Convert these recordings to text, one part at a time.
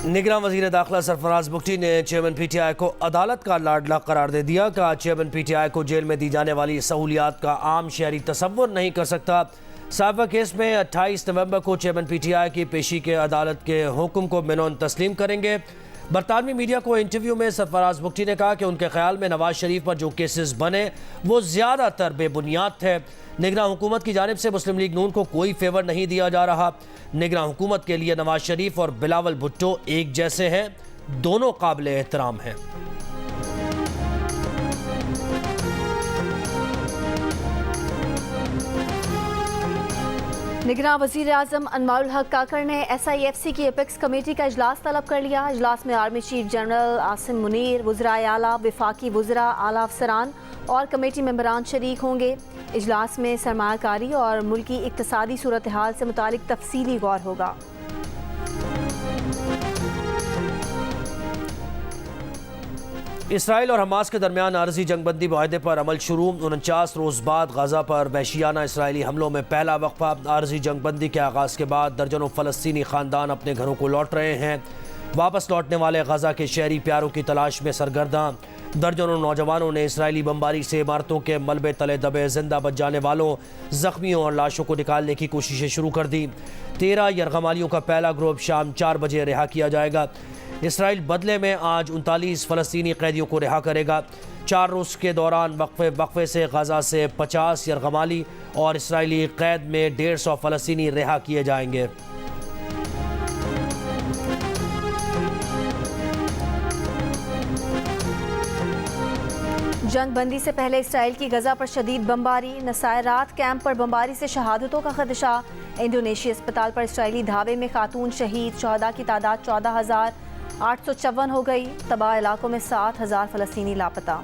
निगरान वज़ीर दाखिला सरफराज बुगटी ने चेयरमैन PTI को अदालत का लाडला करार दे दिया। कहा चेयरमैन PTI को जेल में दी जाने वाली सहूलियात का आम शहरी तसव्वुर नहीं कर सकता। साहिबा केस में 28 नवंबर को चेयरमैन PTI की पेशी के अदालत के हुक्म को मिनोन तस्लीम करेंगे। बरतानवी मीडिया को इंटरव्यू में सरफराज बुगटी ने कहा कि उनके ख्याल में नवाज शरीफ पर जो केसेस बने वो ज़्यादातर बेबुनियाद थे। निगरान हुकूमत की जानिब से मुस्लिम लीग नून को कोई फेवर नहीं दिया जा रहा। निगरान हुकूमत के लिए नवाज शरीफ और बिलावल भुट्टो एक जैसे हैं, दोनों काबिल एहतराम हैं। निगरान वज़ीर आज़म अनवारुल हक काकड़ ने SIFC की एपेक्स कमेटी का इजलास तलब कर लिया। इजलास में army chief general Asim Munir, वज़राए आला, वफाकी वज़रा, आला अफसरान और कमेटी मेंबरान शरीक होंगे। इजलास में सरमायाकारी और मुल्की इक्तसादी सूरत हाल से मुतालिक तफसीली गौर होगा। इसराइल और हमास के दरमियान आरजी जंगबंदी मुआहदे पर अमल शुरू। 49 रोज़ बाद गाज़ा पर वहशियाना इसराइली हमलों में पहला वक्फा। आरजी जंगबंदी के आगाज़ के बाद दर्जनों फ़लस्तीनी ख़ानदान अपने घरों को लौट रहे हैं। वापस लौटने वाले गाज़ा के शहरी प्यारों की तलाश में सरगर्दा। दर्जनों नौजवानों ने इसराइली बमबारी से इमारतों के मलबे तले दबे जिंदा बच जाने वालों, ज़ख्मियों और लाशों को निकालने की कोशिशें शुरू कर दी। 13 यरगमालियों का पहला ग्रुप शाम 4 बजे रिहा किया जाएगा। इसराइल बदले में आज 39 फ़लस्तीनी कैदियों को रिहा करेगा। 4 रोज़ के दौरान वक्फे से गाज़ा से 50 यरगमाली और इसराइली कैद में 150 फ़लस्तीनी रिहा किए जाएंगे। जंग बंदी से पहले इसराइल की गजा पर शदीद बमबारी। नसायरात कैंप पर बमबारी से शहादतों का खदशा। इंडोनेशिया अस्पताल पर इसराइली धावे में खातून शहीद। शहदा की तादाद 14,854 हो गई। तबाह इलाकों में 7,000 फ़लस्तीनी लापता।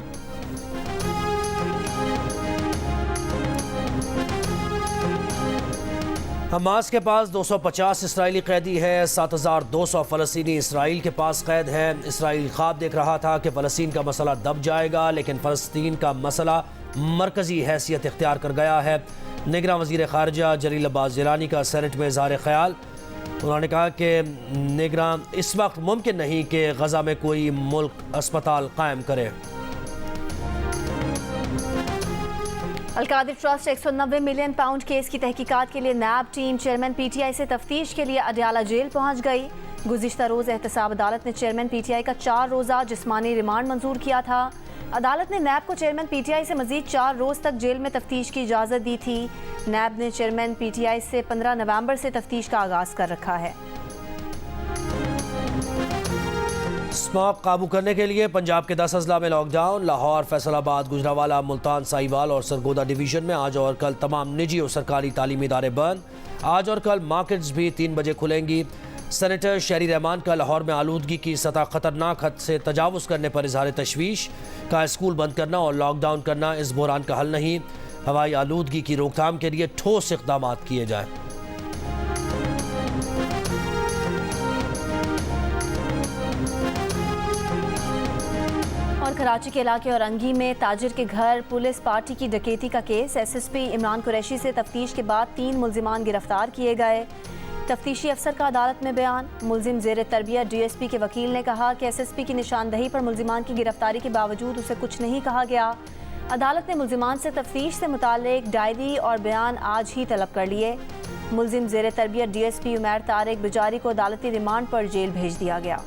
हमास के पास 250 इसराइली कैदी है। 7,200 फ़लस्तीनी इसराइल के पास कैद हैं। इसराइल ख्वाब देख रहा था कि फ़लस्तीन का मसला दब जाएगा, लेकिन फ़लस्तीन का मसला मरकज़ी हैसियत इख्तियार कर गया है। निगरान वज़ीर ख़ारिजा जलील अब्बास जिलानी का सेनेट में इज़हार ख़याल। उन्होंने कहा कि निगरान इस वक्त मुमकिन नहीं कि गज़ा में कोई मुल्क अस्पताल कायम करे। Al-Qadir trust 190 million pound case की तहकीकात के लिए नैब टीम चेयरमैन PTI से तफ्तीश के लिए अडयाला जेल पहुंच गई। गुज़िश्ता रोज़ एहतसाब अदालत ने चेयरमैन PTI का 4 रोज़ा जिस्मानी रिमांड मंजूर किया था। अदालत ने नैब को चेयरमैन PTI से मजीद 4 रोज़ तक जेल में तफ्तीश की इजाज़त दी थी। नैब ने चेयरमैन PTI से 15 नवंबर से तफ्तीश का आगाज़ कर रखा है। स्मॉग काबू करने के लिए पंजाब के 10 अजला में लॉकडाउन। लाहौर, फैसलाबाद, गुजरावाला, मुल्तान, साहिवाल और सरगोदा डिवीज़न में आज और कल तमाम निजी और सरकारी तालीमी इदारे बंद। आज और कल मार्केट्स भी 3 बजे खुलेंगी। सेनेटर शहरी रहमान का लाहौर में आलूदगी की सतह खतरनाक हद से तजावुज़ करने पर इजहार तशवीश। का स्कूल बंद करना और लॉकडाउन करना इस बहरान का हल नहीं। हवाई आलूदगी की रोकथाम के लिए ठोस इक़दाम किए जाएँ। और कराची के इलाके औरंगी में ताजिर के घर पुलिस पार्टी की डकैती का केस। SSP इमरान कुरैशी से तफ्तीश के बाद 3 मुल्जिमान गिरफ्तार किए गए। तफ्तीशी अफसर का अदालत में बयान। मुल्जिम ज़ेर तरबियत DSP के वकील ने कहा कि SSP की निशानदही पर मुल्जिमान की गिरफ्तारी के बावजूद उसे कुछ नहीं कहा गया। अदालत ने मुल्जिमान से तफ्तीश से मुताल्लिक डायरी और बयान आज ही तलब कर लिए। मुल्जिम ज़ेर तरबियत DSP उमैर तारिक बिजारी को अदालती रिमांड पर जेल भेज दिया गया।